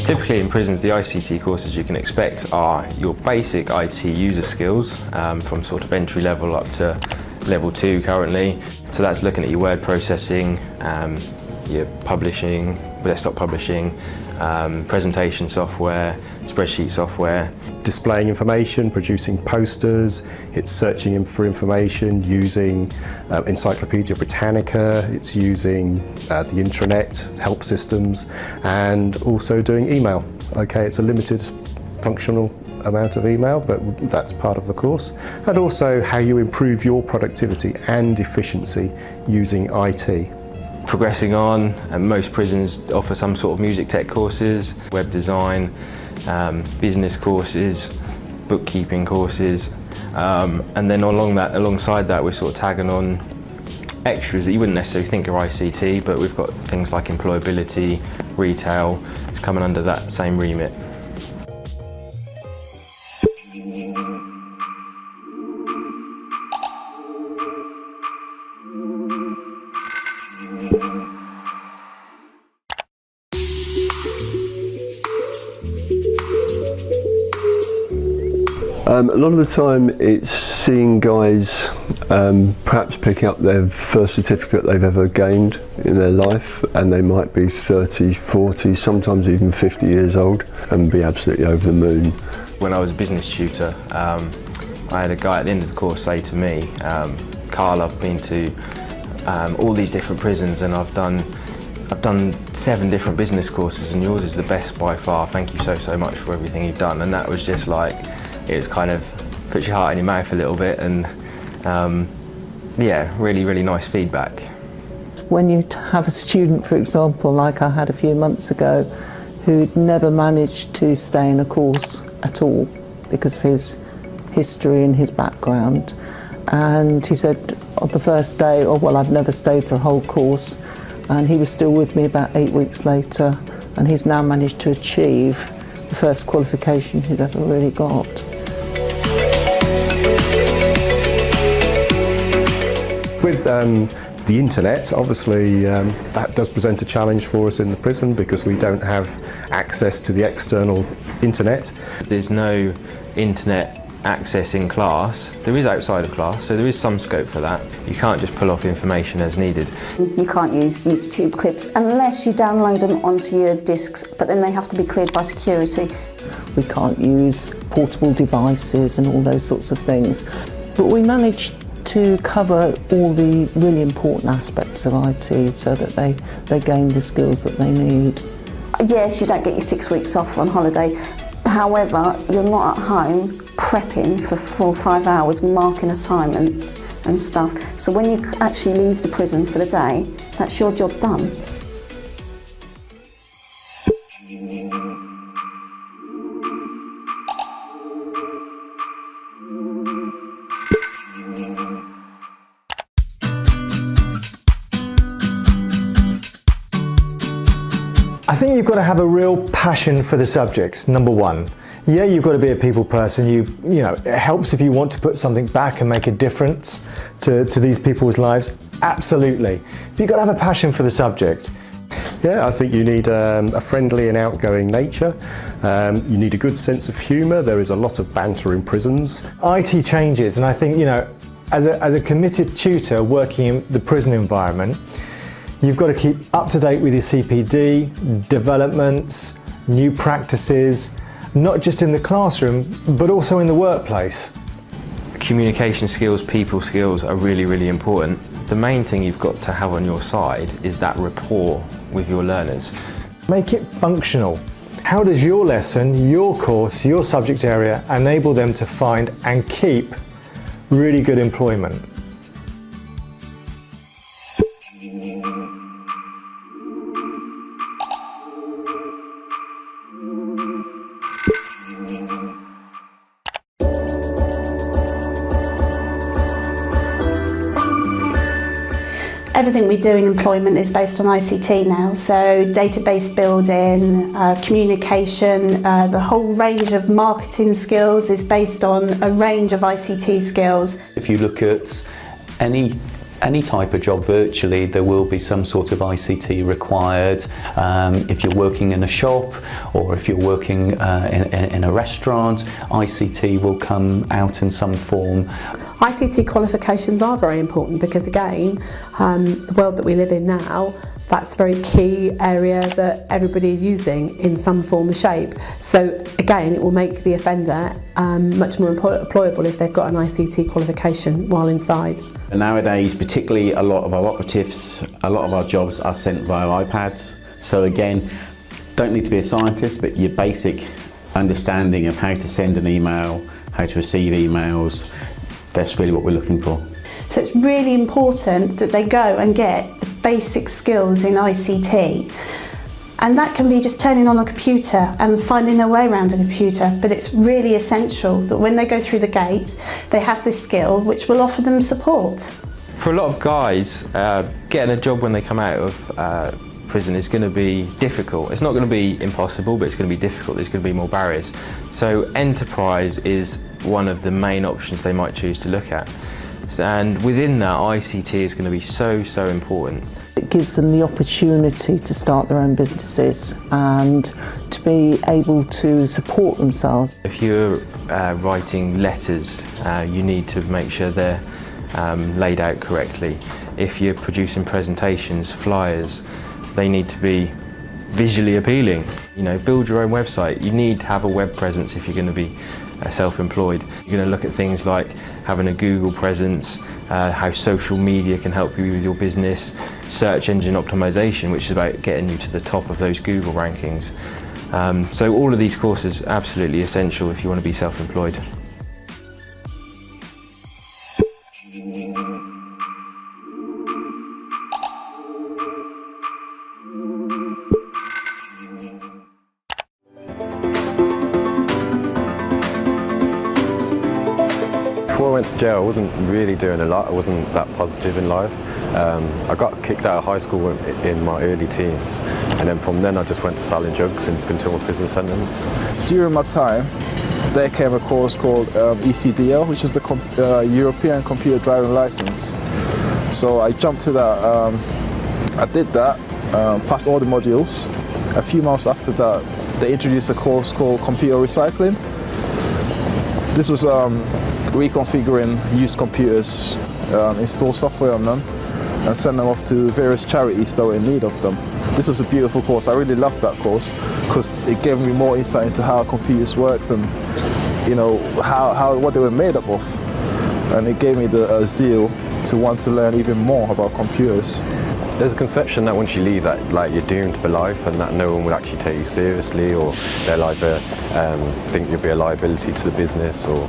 Typically in prisons, the ICT courses you can expect are your basic IT user skills from sort of entry level up to level 2 currently. So that's looking at your word processing, your publishing, desktop publishing, presentation software, spreadsheet software. Displaying information, producing posters, it's searching for information using Encyclopedia Britannica, it's using the intranet, help systems, and also doing email. Okay, it's a limited functional amount of email, but that's part of the course. And also how you improve your productivity and efficiency using IT. Progressing on, and most prisons offer some sort of music tech courses, web design, business courses, bookkeeping courses, and then alongside that we're sort of tagging on extras that you wouldn't necessarily think are ICT, but we've got things like employability, retail, it's coming under that same remit. A lot of the time it's seeing guys perhaps picking up their first certificate they've ever gained in their life, and they might be 30, 40, sometimes even 50 years old and be absolutely over the moon. When I was a business tutor, I had a guy at the end of the course say to me, Carl, I've been to all these different prisons and I've done 7 different business courses and yours is the best by far. Thank you so much for everything you've done. And that was just like, it was kind of puts your heart in your mouth a little bit, and yeah, really nice feedback. When you have a student, for example, like I had a few months ago, who'd never managed to stay in a course at all because of his history and his background, and he said on the first day, oh well, I've never stayed for a whole course, and he was still with me about 8 weeks later, and he's now managed to achieve the first qualification he's ever really got. With the internet, obviously that does present a challenge for us in the prison because we don't have access to the external internet. There's no internet access in class. There is outside of class, so there is some scope for that. You can't just pull off information as needed. You can't use YouTube clips unless you download them onto your discs, but then they have to be cleared by security. We can't use portable devices and all those sorts of things, but we managed to cover all the really important aspects of IT so that they gain the skills that they need. Yes, you don't get your 6 weeks off on holiday. However, you're not at home prepping for 4 or 5 hours, marking assignments and stuff. So when you actually leave the prison for the day, that's your job done. I think you've got to have a real passion for the subject, number one. Yeah, you've got to be a people person. You know, it helps if you want to put something back and make a difference to these people's lives. Absolutely. But you've got to have a passion for the subject. Yeah, I think you need a friendly and outgoing nature. You need a good sense of humour. There is a lot of banter in prisons. IT changes, and I think, you know, as a committed tutor working in the prison environment, you've got to keep up to date with your CPD, developments, new practices, not just in the classroom, but also in the workplace. Communication skills, people skills are really important. The main thing you've got to have on your side is that rapport with your learners. Make it functional. How does your lesson, your course, your subject area enable them to find and keep really good employment? Everything we do in employment is based on ICT now, so database building, communication, the whole range of marketing skills is based on a range of ICT skills. If you look at any type of job virtually, there will be some sort of ICT required. If you're working in a shop or if you're working in a restaurant, ICT will come out in some form. ICT qualifications are very important because, again, the world that we live in now, that's a very key area that everybody is using in some form or shape. So again, it will make the offender much more employable if they've got an ICT qualification while inside. Nowadays, particularly a lot of our operatives, a lot of our jobs are sent via iPads. So again, don't need to be a scientist, but your basic understanding of how to send an email, how to receive emails, that's really what we're looking for. So it's really important that they go and get the basic skills in ICT. And that can be just turning on a computer and finding their way around a computer, but it's really essential that when they go through the gate, they have this skill which will offer them support. For a lot of guys, getting a job when they come out of prison is going to be difficult. It's not going to be impossible, but it's going to be difficult. There's going to be more barriers. So enterprise is one of the main options they might choose to look at. And within that, ICT is going to be so important. It gives them the opportunity to start their own businesses and to be able to support themselves. If you're writing letters, you need to make sure they're laid out correctly. If you're producing presentations, flyers, they need to be visually appealing. You know, build your own website. You need to have a web presence if you're going to be self-employed. You're going to look at things like having a Google presence, how social media can help you with your business, search engine optimization, which is about getting you to the top of those Google rankings. So all of these courses are absolutely essential if you want to be self-employed. Before I went to jail, I wasn't really doing a lot. I wasn't that positive in life. I got kicked out of high school in my early teens, and then from then I just went to selling drugs until my prison sentence. During my time, there came a course called ECDL, which is the European Computer Driving License. So I jumped to that. I did that, passed all the modules. A few months after that, they introduced a course called Computer Recycling. This was reconfiguring used computers, install software on them and send them off to various charities that were in need of them. This was a beautiful course. I really loved that course because it gave me more insight into how computers worked and, you know, what they were made up of. And it gave me the zeal to want to learn even more about computers. There's a conception that once you leave that like you're doomed for life and that no one will actually take you seriously, or they'll either think you'll be a liability to the business, or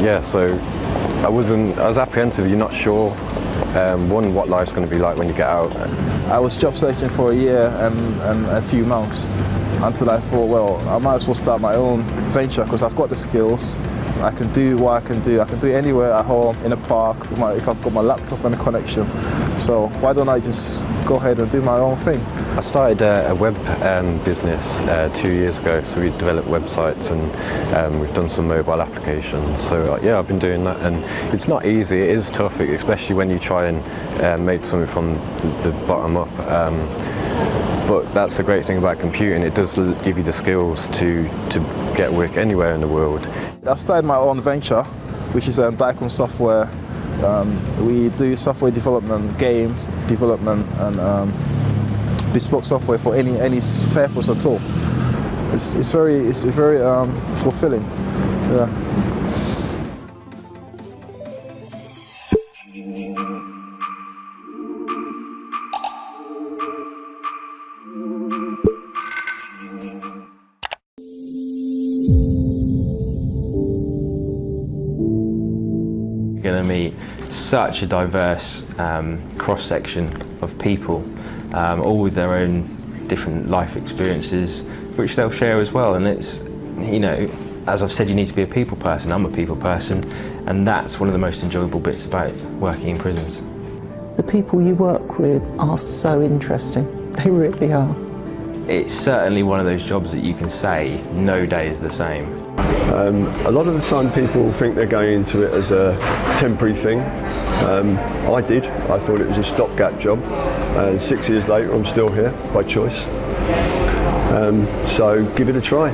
yeah. So I was apprehensive. You're not sure one, what life's going to be like when you get out. I was job searching for a year and a few months until I thought, well, I might as well start my own venture because I've got the skills. I can do what I can do. I can do it anywhere, at home, in a park, if I've got my laptop and a connection. So why don't I just go ahead and do my own thing? I started a web business 2 years ago, so we developed websites and we've done some mobile applications. So yeah, I've been doing that, and it's not easy. It is tough, especially when you try and make something from the bottom up. But that's the great thing about computing. It does give you the skills to get work anywhere in the world. I've started my own venture, which is Untitled Software. We do software development, game development, and bespoke software for any purpose at all. It's very fulfilling. Yeah. going to meet such a diverse cross-section of people, all with their own different life experiences, which they'll share as well. And it's, you know, as I've said, you need to be a people person. I'm a people person, and that's one of the most enjoyable bits about working in prisons. The people you work with are so interesting. They really are. It's certainly one of those jobs that you can say no day is the same. A lot of the time people think they're going into it as a temporary thing. I did. I thought it was a stopgap job, and 6 years later I'm still here by choice. So give it a try.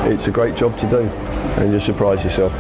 It's a great job to do and you'll surprise yourself.